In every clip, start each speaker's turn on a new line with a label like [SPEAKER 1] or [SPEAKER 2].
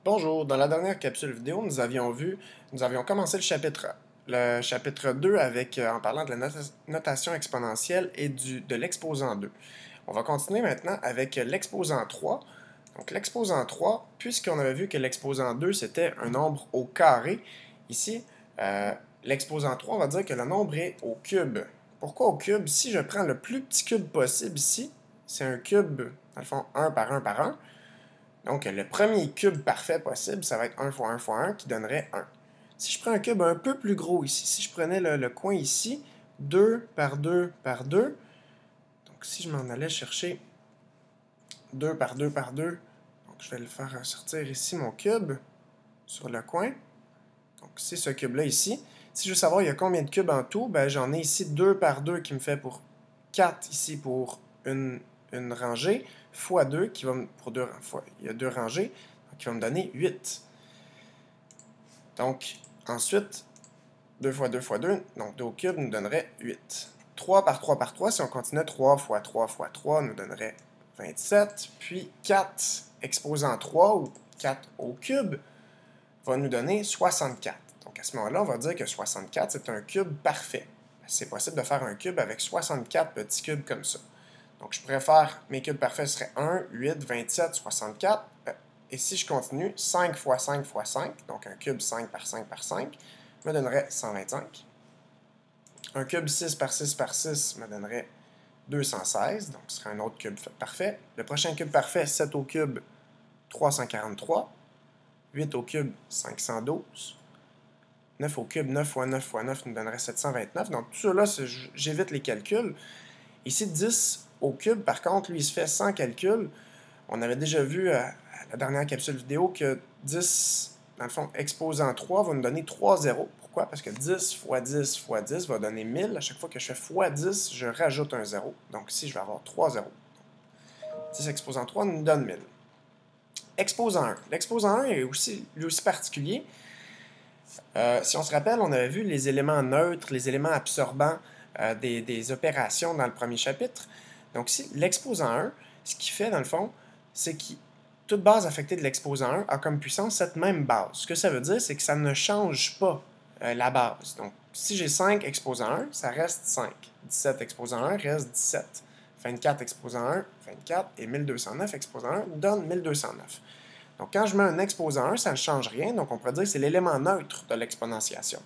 [SPEAKER 1] Bonjour, dans la dernière capsule vidéo, nous avions commencé le chapitre 2 avec, en parlant de la notation exponentielle et de l'exposant 2. On va continuer maintenant avec l'exposant 3. Donc l'exposant 3, puisqu'on avait vu que l'exposant 2 c'était un nombre au carré, ici, euh, l'exposant 3, on va dire que le nombre est au cube. Pourquoi au cube? Si je prends le plus petit cube possible ici, c'est un cube, dans le fond, 1 par 1 par 1. Donc, le premier cube parfait possible, ça va être 1 fois 1 fois 1 qui donnerait 1. Si je prends un cube un peu plus gros ici, si je prenais le coin ici, 2 par 2 par 2, donc si je m'en allais chercher 2 par 2 par 2, donc je vais le faire sortir ici mon cube sur le coin. Donc c'est ce cube-là ici. Si je veux savoir il y a combien de cubes en tout, ben, j'en ai ici 2 par 2 qui me fait pour 4 ici pour une rangée, fois 2 qui va me, pour deux, fois, il y a deux rangées, qui va me donner 8. Donc ensuite, 2 fois 2 fois 2, donc 2 au cube nous donnerait 8. 3 par 3 par 3, si on continue, 3 fois 3 fois 3 nous donnerait 27. Puis 4 exposant 3, ou 4 au cube, va nous donner 64. Donc à ce moment-là, on va dire que 64, c'est un cube parfait. C'est possible de faire un cube avec 64 petits cubes comme ça. Donc je pourrais faire, mes cubes parfaits seraient 1, 8, 27, 64. Et si je continue, 5 fois 5 fois 5, donc un cube 5 par 5 par 5, me donnerait 125. Un cube 6 par 6 par 6 me donnerait 216, donc ce serait un autre cube parfait. Le prochain cube parfait, 7 au cube, 343. 8 au cube, 512. 9 au cube, 9 fois 9 fois 9 nous donnerait 729. Donc tout ça là, j'évite les calculs. Ici, 10 au cube, par contre, lui, il se fait sans calcul. On avait déjà vu à la dernière capsule vidéo que 10, dans le fond, exposant 3 va nous donner 3 zéros. Pourquoi? Parce que 10 fois 10 fois 10 va donner 1000. À chaque fois que je fais fois 10, je rajoute un 0. Donc ici, je vais avoir 3 zéros. 10 exposant 3 nous donne 1000. Exposant 1. L'exposant 1 est aussi, lui aussi particulier. Si on se rappelle, on avait vu les éléments neutres, les éléments absorbants des opérations dans le premier chapitre. Donc ici, l'exposant 1, ce qu'il fait dans le fond, c'est que toute base affectée de l'exposant 1 a comme puissance cette même base. Ce que ça veut dire, c'est que ça ne change pas la base. Donc si j'ai 5 exposant 1, ça reste 5. 17 exposant 1 reste 17. 24 exposant 1, 24. Et 1209 exposant 1 donne 1209. Donc, quand je mets un exposant 1, ça ne change rien. Donc, on pourrait dire que c'est l'élément neutre de l'exponentiation.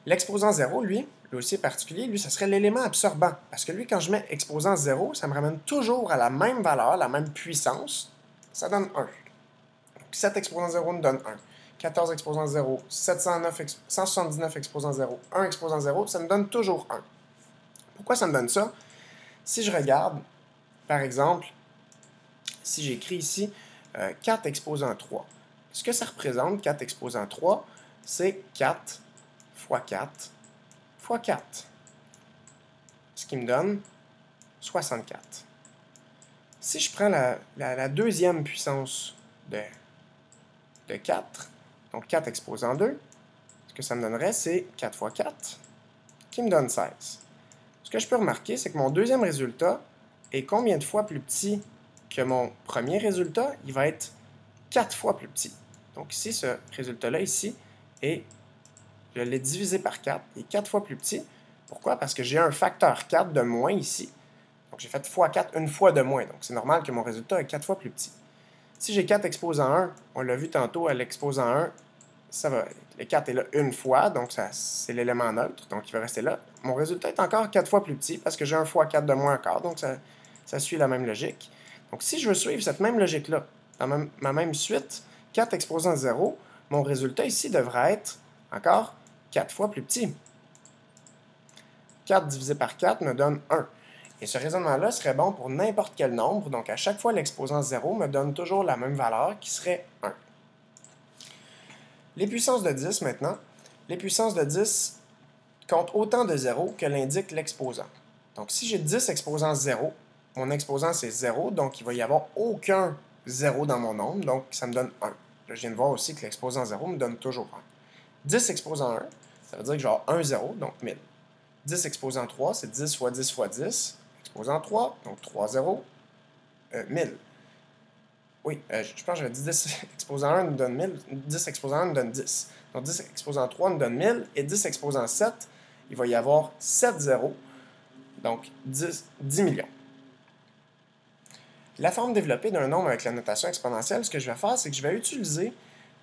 [SPEAKER 1] L'exposant 0, lui aussi est particulier, lui, ça serait l'élément absorbant. Parce que lui, quand je mets exposant 0, ça me ramène toujours à la même valeur, la même puissance. Ça donne 1. Donc, 7 exposant 0 nous donne 1. 14 exposant 0, 179 exposant 0, 1 exposant 0, ça me donne toujours 1. Pourquoi ça me donne ça? Si je regarde, par exemple, si j'écris ici 4 exposant 3. Ce que ça représente, 4 exposant 3, c'est 4 fois 4 fois 4. Ce qui me donne 64. Si je prends la deuxième puissance de 4, donc 4 exposant 2, ce que ça me donnerait, c'est 4 fois 4, qui me donne 16. Ce que je peux remarquer, c'est que mon deuxième résultat est combien de fois plus petit que mon premier résultat? Il va être 4 fois plus petit. Donc ici, ce résultat-là, ici, je l'ai divisé par 4, il est 4 fois plus petit. Pourquoi? Parce que j'ai un facteur 4 de moins ici. Donc j'ai fait fois 4 une fois de moins. Donc c'est normal que mon résultat est 4 fois plus petit. Si j'ai 4 exposant 1, on l'a vu tantôt à l'exposant 1, ça va, le 4 est là une fois, donc c'est l'élément neutre, donc il va rester là. Mon résultat est encore 4 fois plus petit parce que j'ai un fois 4 de moins encore, donc ça suit la même logique. Donc si je veux suivre cette même logique-là, dans ma même suite, 4 exposant 0, mon résultat ici devrait être encore 4 fois plus petit. 4 divisé par 4 me donne 1. Et ce raisonnement-là serait bon pour n'importe quel nombre, donc à chaque fois l'exposant 0 me donne toujours la même valeur qui serait 1. Les puissances de 10 maintenant. Les puissances de 10 comptent autant de 0 que l'indique l'exposant. Donc si j'ai 10 exposant 0, mon exposant c'est 0, donc il va y avoir aucun 0 dans mon nombre, donc ça me donne 1. Là, je viens de voir aussi que l'exposant 0 me donne toujours 1. 10 exposant 1, ça veut dire que je vais avoir 1 0, donc 1000. 10 exposant 3, c'est 10 fois 10 fois 10. Exposant 3, donc 3 0, 1000. Oui, je pense que j'avais dit 10 exposant 1 nous donne 1000, 10 exposant 1 nous donne 10. Donc 10 exposant 3 nous donne 1000, et 10 exposant 7, il va y avoir 7 zéros, donc 10 millions. La forme développée d'un nombre avec la notation exponentielle, ce que je vais faire, c'est que je vais utiliser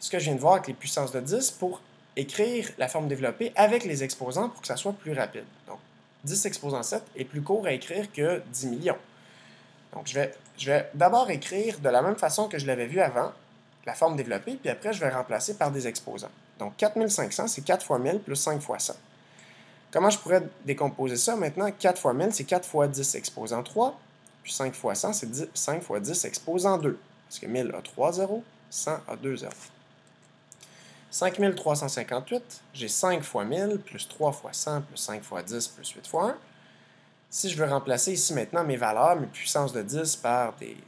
[SPEAKER 1] ce que je viens de voir avec les puissances de 10 pour écrire la forme développée avec les exposants pour que ça soit plus rapide. Donc, 10 exposant 7 est plus court à écrire que 10 millions. Donc, je vais d'abord écrire de la même façon que je l'avais vu avant, la forme développée, puis après, je vais remplacer par des exposants. Donc, 4500, c'est 4 fois 1000 plus 5 fois 100. Comment je pourrais décomposer ça maintenant? 4 fois 1000, c'est 4 fois 10 exposant 3, puis 5 fois 100, c'est 5 fois 10 exposant 2. Parce que 1000 a 3 zéros, 100 a 2 zéros. 5358, j'ai 5 fois 1000, plus 3 fois 100, plus 5 fois 10, plus 8 fois 1. Si je veux remplacer ici maintenant mes valeurs, mes puissances de 10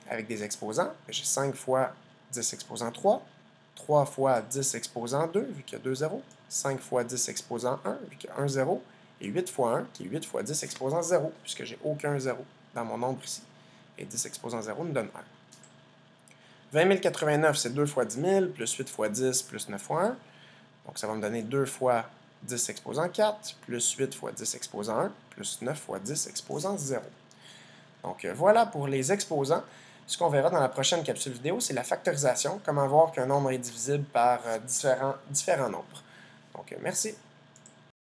[SPEAKER 1] avec des exposants, j'ai 5 fois 10 exposant 3, 3 fois 10 exposant 2, vu qu'il y a 2 zéros, 5 fois 10 exposant 1, vu qu'il y a 1 zéro, et 8 fois 1, qui est 8 fois 10 exposant 0, puisque j'ai aucun zéro dans mon nombre ici. Et 10 exposant 0 me donne 1. 20 089, c'est 2 fois 10 000, plus 8 fois 10, plus 9 fois 1. Donc, ça va me donner 2 fois 10 exposant 4, plus 8 fois 10 exposant 1, plus 9 fois 10 exposant 0. Donc, voilà pour les exposants. Ce qu'on verra dans la prochaine capsule vidéo, c'est la factorisation, comment voir qu'un nombre est divisible par différents nombres. Donc, merci.